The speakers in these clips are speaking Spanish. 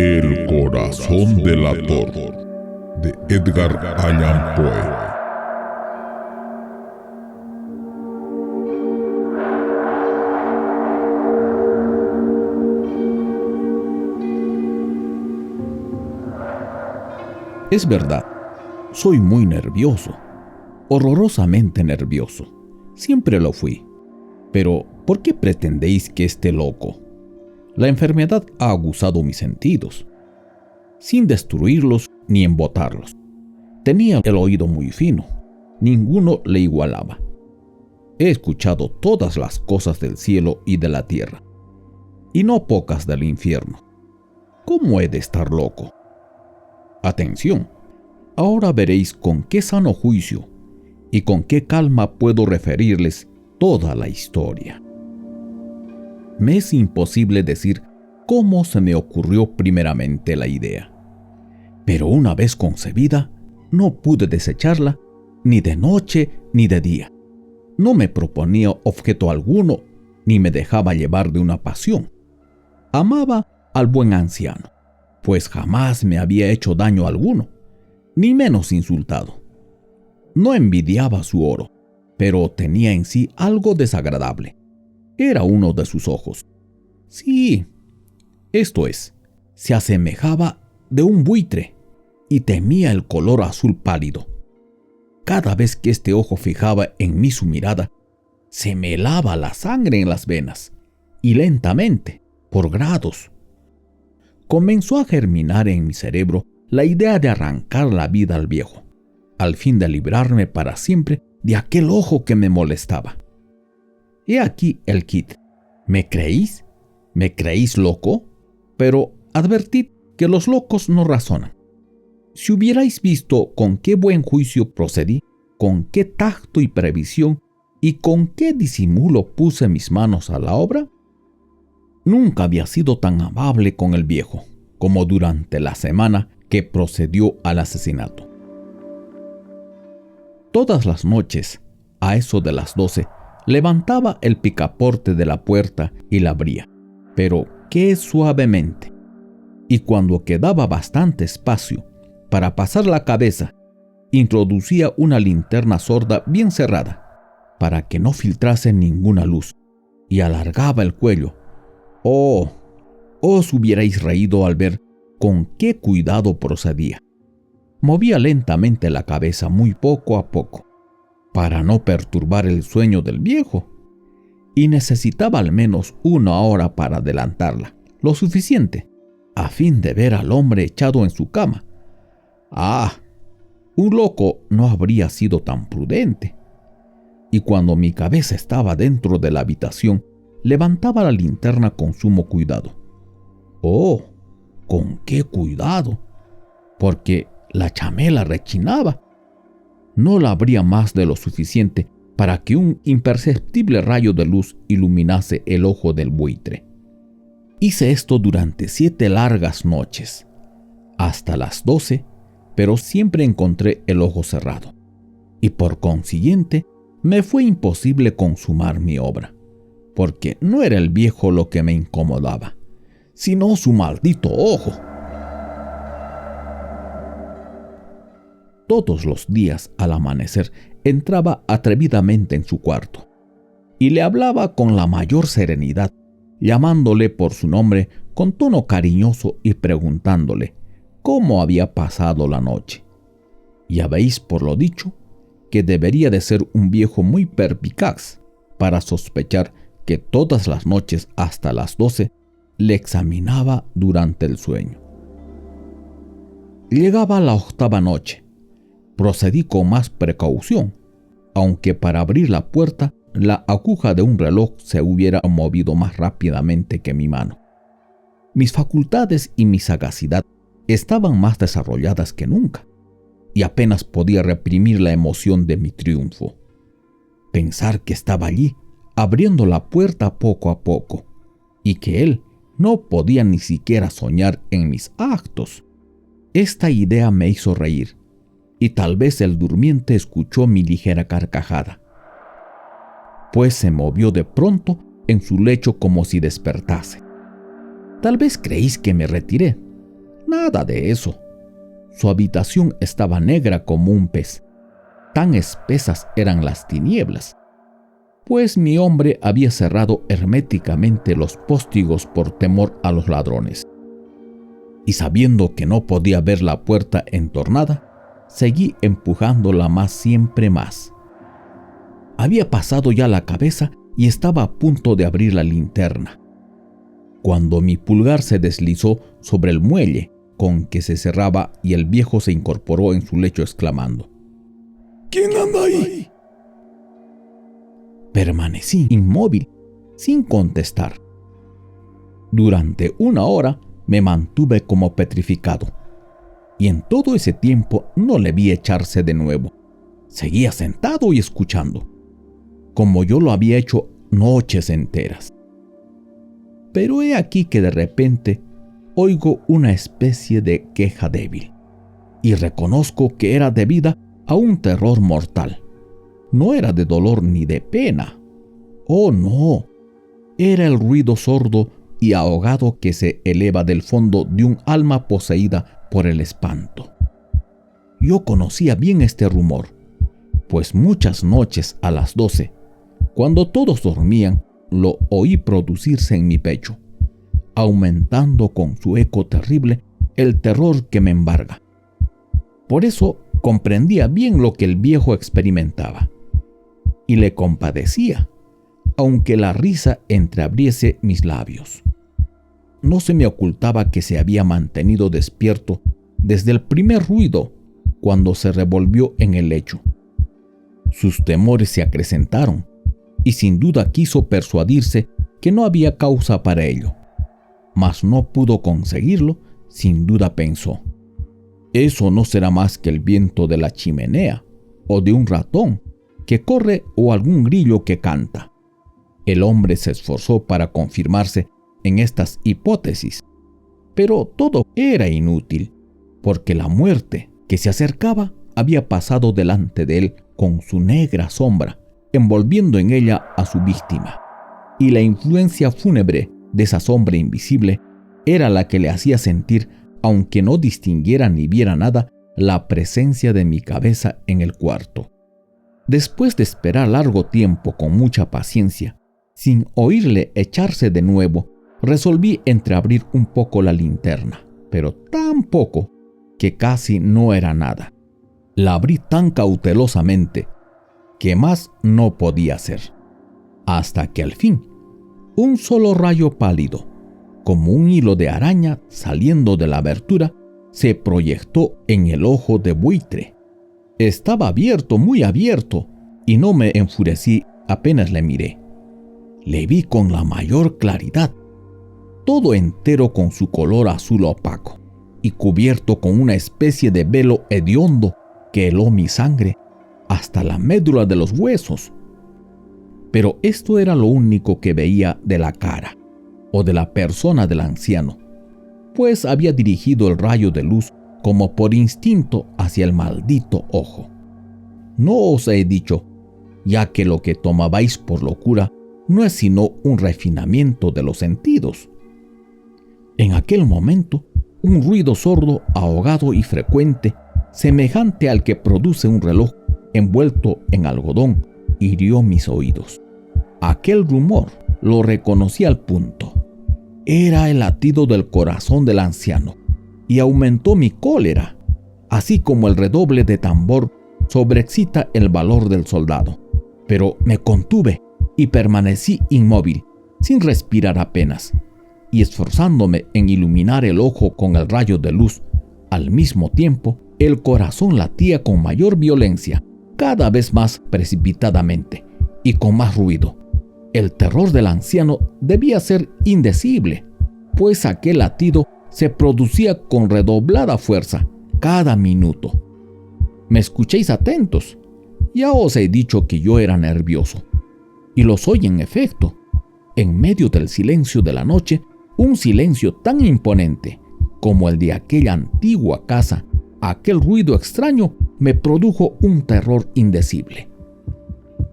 El corazón delator de Edgar Allan Poe. Es verdad, soy muy nervioso, horrorosamente nervioso. Siempre lo fui. Pero, ¿por qué pretendéis que esté loco? La enfermedad ha aguzado mis sentidos, sin destruirlos ni embotarlos. Tenía el oído muy fino, ninguno le igualaba. He escuchado todas las cosas del cielo y de la tierra, y no pocas del infierno. ¿Cómo he de estar loco? Atención, ahora veréis con qué sano juicio y con qué calma puedo referirles toda la historia. Me es imposible decir cómo se me ocurrió primeramente la idea, pero una vez concebida, no pude desecharla ni de noche ni de día. No me proponía objeto alguno, ni me dejaba llevar de una pasión. Amaba al buen anciano, pues jamás me había hecho daño alguno, ni menos insultado. No envidiaba su oro, pero tenía en sí algo desagradable. Era uno de sus ojos. Sí, esto es, se asemejaba de un buitre y temía el color azul pálido. Cada vez que este ojo fijaba en mí su mirada, se me helaba la sangre en las venas, y lentamente, por grados, comenzó a germinar en mi cerebro la idea de arrancar la vida al viejo, al fin de librarme para siempre de aquel ojo que me molestaba. He aquí el kit. ¿Me creéis? ¿Me creéis loco? Pero advertid que los locos no razonan. Si hubierais visto con qué buen juicio procedí, con qué tacto y previsión y con qué disimulo puse mis manos a la obra, nunca había sido tan amable con el viejo como durante la semana que procedió al asesinato. Todas las noches, a eso de las 12, levantaba el picaporte de la puerta y la abría, pero qué suavemente. Y cuando quedaba bastante espacio para pasar la cabeza, introducía una linterna sorda bien cerrada, para que no filtrase ninguna luz, y alargaba el cuello. ¡Oh! Os hubierais reído al ver con qué cuidado procedía. Movía lentamente la cabeza muy poco a poco, para no perturbar el sueño del viejo, y necesitaba al menos 1 hora para adelantarla, lo suficiente, a fin de ver al hombre echado en su cama. ¡Ah! Un loco no habría sido tan prudente. Y cuando mi cabeza estaba dentro de la habitación, levantaba la linterna con sumo cuidado. ¡Oh! ¿Con qué cuidado? Porque la chamela rechinaba. No la abría más de lo suficiente para que un imperceptible rayo de luz iluminase el ojo del buitre. Hice esto durante 7 largas noches, hasta las 12, pero siempre encontré el ojo cerrado, y por consiguiente me fue imposible consumar mi obra, porque no era el viejo lo que me incomodaba, sino su maldito ojo. Todos los días al amanecer entraba atrevidamente en su cuarto y le hablaba con la mayor serenidad, llamándole por su nombre con tono cariñoso y preguntándole cómo había pasado la noche. Ya veis por lo dicho que debería de ser un viejo muy perspicaz para sospechar que todas las noches hasta las 12 le examinaba durante el sueño. Llegaba la 8ª noche. Procedí con más precaución, aunque para abrir la puerta la aguja de un reloj se hubiera movido más rápidamente que mi mano. Mis facultades y mi sagacidad estaban más desarrolladas que nunca, y apenas podía reprimir la emoción de mi triunfo. Pensar que estaba allí, abriendo la puerta poco a poco, y que él no podía ni siquiera soñar en mis actos. Esta idea me hizo reír, y tal vez el durmiente escuchó mi ligera carcajada, pues se movió de pronto en su lecho como si despertase. Tal vez creéis que me retiré, Nada de eso. Su habitación estaba negra como un pez. Tan espesas eran las tinieblas, pues mi hombre había cerrado herméticamente los póstigos por temor a los ladrones. Y sabiendo que no podía ver la puerta entornada, seguí empujándola siempre más. Había pasado ya la cabeza y estaba a punto de abrir la linterna, cuando mi pulgar se deslizó sobre el muelle con que se cerraba y el viejo se incorporó en su lecho exclamando: ¿Quién anda ahí? Permanecí inmóvil, sin contestar. Durante 1 hora me mantuve como petrificado, y en todo ese tiempo no le vi echarse de nuevo. Seguía sentado y escuchando, como yo lo había hecho noches enteras. Pero he aquí que de repente oigo una especie de queja débil, y reconozco que era debida a un terror mortal. No era de dolor ni de pena. Oh, no. Era el ruido sordo y ahogado que se eleva del fondo de un alma poseída por el espanto. Yo conocía bien este rumor, pues muchas noches a las 12, cuando todos dormían, lo oí producirse en mi pecho, aumentando con su eco terrible el terror que me embarga. Por eso comprendía bien lo que el viejo experimentaba, y le compadecía, aunque la risa entreabriese mis labios. No se me ocultaba que se había mantenido despierto desde el primer ruido cuando se revolvió en el lecho. Sus temores se acrecentaron, y sin duda quiso persuadirse que no había causa para ello. Mas no pudo conseguirlo. Sin duda pensó: eso no será más que el viento de la chimenea, o de un ratón que corre, o algún grillo que canta. El hombre se esforzó para confirmarse en estas hipótesis, pero todo era inútil, porque la muerte que se acercaba había pasado delante de él con su negra sombra, envolviendo en ella a su víctima, y la influencia fúnebre de esa sombra invisible era la que le hacía sentir, aunque no distinguiera ni viera nada, la presencia de mi cabeza en el cuarto. Después de esperar largo tiempo con mucha paciencia, sin oírle echarse de nuevo, resolví entreabrir un poco la linterna, pero tan poco que casi no era nada. La abrí tan cautelosamente que más no podía hacer, hasta que al fin un solo rayo pálido, como un hilo de araña saliendo de la abertura, se proyectó en el ojo de buitre. Estaba abierto, muy abierto, y no me enfurecí apenas le miré. Le vi con la mayor claridad, todo entero con su color azul opaco, y cubierto con una especie de velo hediondo que heló mi sangre hasta la médula de los huesos. Pero esto era lo único que veía de la cara o de la persona del anciano, pues había dirigido el rayo de luz como por instinto hacia el maldito ojo. No os he dicho, ya que lo que tomabais por locura no es sino un refinamiento de los sentidos. En aquel momento, un ruido sordo, ahogado y frecuente, semejante al que produce un reloj envuelto en algodón, hirió mis oídos. Aquel rumor lo reconocí al punto. Era el latido del corazón del anciano, y aumentó mi cólera, así como el redoble de tambor sobreexcita el valor del soldado. Pero me contuve y permanecí inmóvil, sin respirar apenas, y esforzándome en iluminar el ojo con el rayo de luz. Al mismo tiempo, el corazón latía con mayor violencia, cada vez más precipitadamente y con más ruido. El terror del anciano debía ser indecible, pues aquel latido se producía con redoblada fuerza cada minuto. ¿Me escuchéis atentos? Ya os he dicho que yo era nervioso, y lo soy en efecto. En medio del silencio de la noche, un silencio tan imponente como el de aquella antigua casa, aquel ruido extraño me produjo un terror indecible.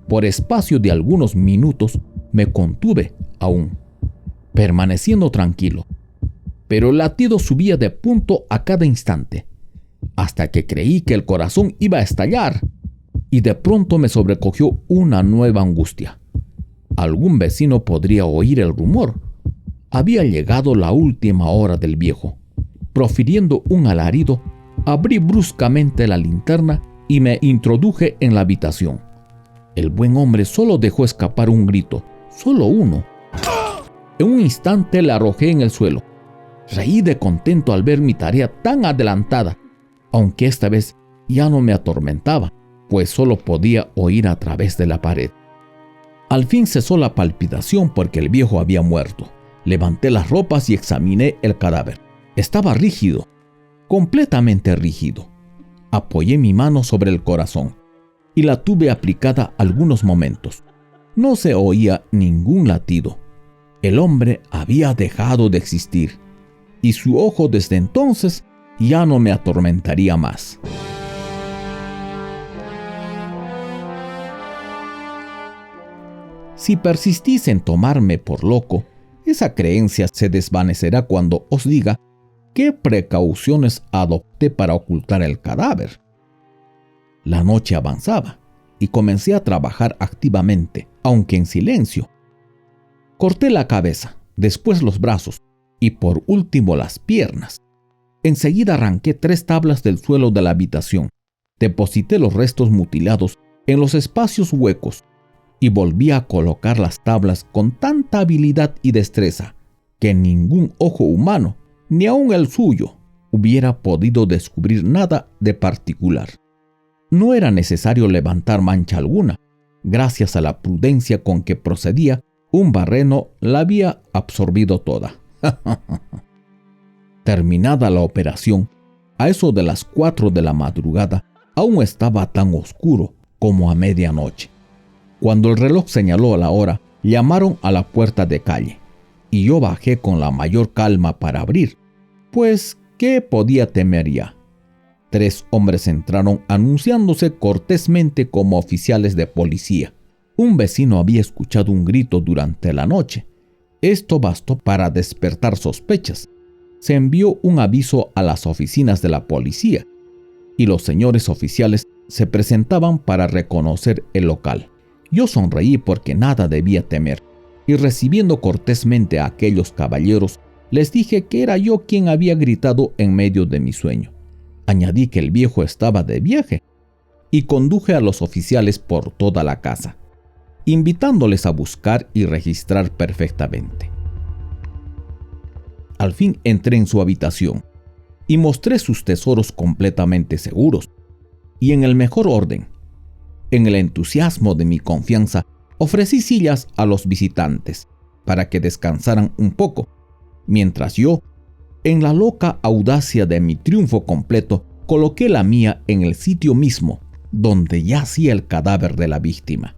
Por espacio de algunos minutos me contuve aún, permaneciendo tranquilo, pero el latido subía de punto a cada instante, hasta que creí que el corazón iba a estallar, y de pronto me sobrecogió una nueva angustia. Algún vecino podría oír el rumor. Había llegado la última hora del viejo. Profiriendo un alarido, abrí bruscamente la linterna y me introduje en la habitación. El buen hombre solo dejó escapar un grito, solo uno. En un instante le arrojé en el suelo. Reí de contento al ver mi tarea tan adelantada, aunque esta vez ya no me atormentaba, pues solo podía oír a través de la pared. Al fin cesó la palpitación porque el viejo había muerto. Levanté las ropas y examiné el cadáver. Estaba rígido, completamente rígido. Apoyé mi mano sobre el corazón y la tuve aplicada algunos momentos. No se oía ningún latido. El hombre había dejado de existir y su ojo desde entonces ya no me atormentaría más. Si persistís en tomarme por loco, esa creencia se desvanecerá cuando os diga qué precauciones adopté para ocultar el cadáver. La noche avanzaba y comencé a trabajar activamente, aunque en silencio. Corté la cabeza, después los brazos y por último las piernas. Enseguida arranqué 3 tablas del suelo de la habitación, deposité los restos mutilados en los espacios huecos y volví a colocar las tablas con tanta habilidad y destreza que ningún ojo humano, ni aun el suyo, hubiera podido descubrir nada de particular. No era necesario levantar mancha alguna. Gracias a la prudencia con que procedía, un barreno la había absorbido toda. Terminada la operación, a eso de las 4 de la madrugada, aún estaba tan oscuro como a medianoche. Cuando el reloj señaló la hora, llamaron a la puerta de calle, y yo bajé con la mayor calma para abrir, pues ¿qué podía temer ya? 3 hombres entraron anunciándose cortésmente como oficiales de policía. Un vecino había escuchado un grito durante la noche. Esto bastó para despertar sospechas. Se envió un aviso a las oficinas de la policía, y los señores oficiales se presentaban para reconocer el local. Yo sonreí porque nada debía temer, y recibiendo cortésmente a aquellos caballeros, les dije que era yo quien había gritado en medio de mi sueño. Añadí que el viejo estaba de viaje, y conduje a los oficiales por toda la casa, invitándoles a buscar y registrar perfectamente. Al fin entré en su habitación, y mostré sus tesoros completamente seguros, y en el mejor orden. En el entusiasmo de mi confianza, ofrecí sillas a los visitantes para que descansaran un poco, mientras yo, en la loca audacia de mi triunfo completo, coloqué la mía en el sitio mismo donde yacía el cadáver de la víctima.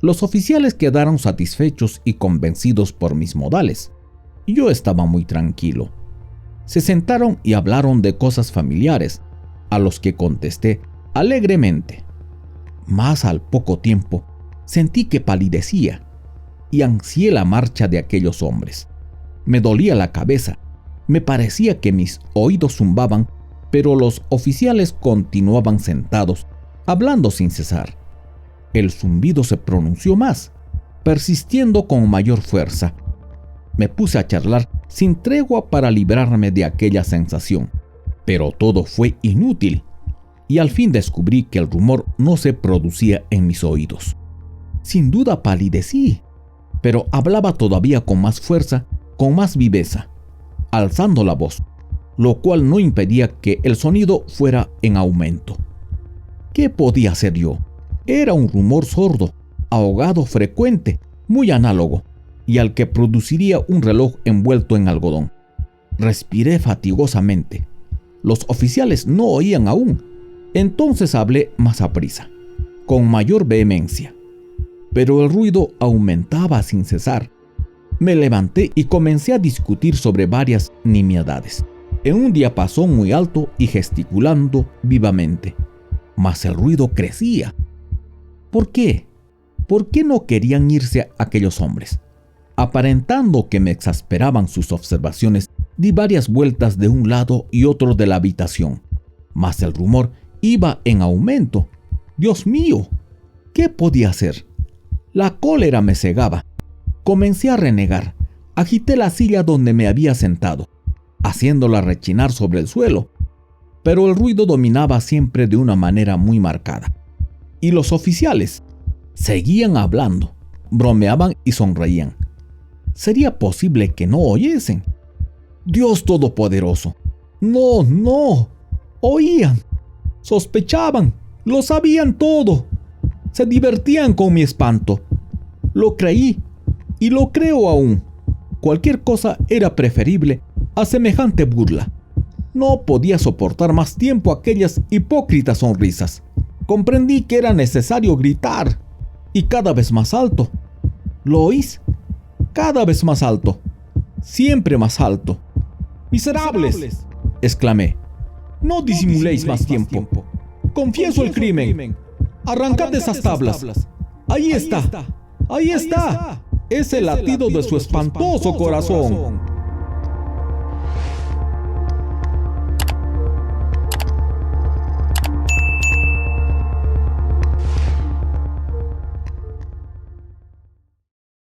Los oficiales quedaron satisfechos y convencidos por mis modales. Yo estaba muy tranquilo. Se sentaron y hablaron de cosas familiares, a los que contesté alegremente. Mas al poco tiempo sentí que palidecía y ansié la marcha de aquellos hombres. Me dolía la cabeza, me parecía que mis oídos zumbaban, pero los oficiales continuaban sentados, hablando sin cesar. El zumbido se pronunció más, persistiendo con mayor fuerza. Me puse a charlar sin tregua para librarme de aquella sensación, pero todo fue inútil. Y al fin descubrí que el rumor no se producía en mis oídos. Sin duda palidecí, pero hablaba todavía con más fuerza, con más viveza, alzando la voz, lo cual no impedía que el sonido fuera en aumento. ¿Qué podía hacer yo? Era un rumor sordo, ahogado, frecuente, muy análogo, y al que produciría un reloj envuelto en algodón. Respiré fatigosamente. Los oficiales no oían aún. Entonces hablé más aprisa, con mayor vehemencia, pero el ruido aumentaba sin cesar. Me levanté y comencé a discutir sobre varias nimiedades, en un diapasón muy alto y gesticulando vivamente. Mas el ruido crecía. ¿Por qué? ¿Por qué no querían irse aquellos hombres? Aparentando que me exasperaban sus observaciones, Di varias vueltas de un lado y otro de la habitación, mas el rumor iba en aumento. Dios mío, ¿qué podía hacer? La cólera me cegaba. Comencé a renegar. Agité la silla donde me había sentado, haciéndola rechinar sobre el suelo, pero el ruido dominaba siempre de una manera muy marcada. Y los oficiales seguían hablando, bromeaban y sonreían. ¿Sería posible que no oyesen? Dios Todopoderoso. No. Oían. Sospechaban. Lo sabían todo. Se divertían con mi espanto. Lo creí y lo creo aún. Cualquier cosa era preferible a semejante burla. No podía soportar más tiempo aquellas hipócritas sonrisas. Comprendí que era necesario gritar, y cada vez más alto. ¿Lo oís? Cada vez más alto. Siempre más alto. ¡Miserables!, exclamé. No disimuléis más tiempo. Confieso el crimen. Arrancad esas tablas. Ahí está. Es el latido de su espantoso corazón.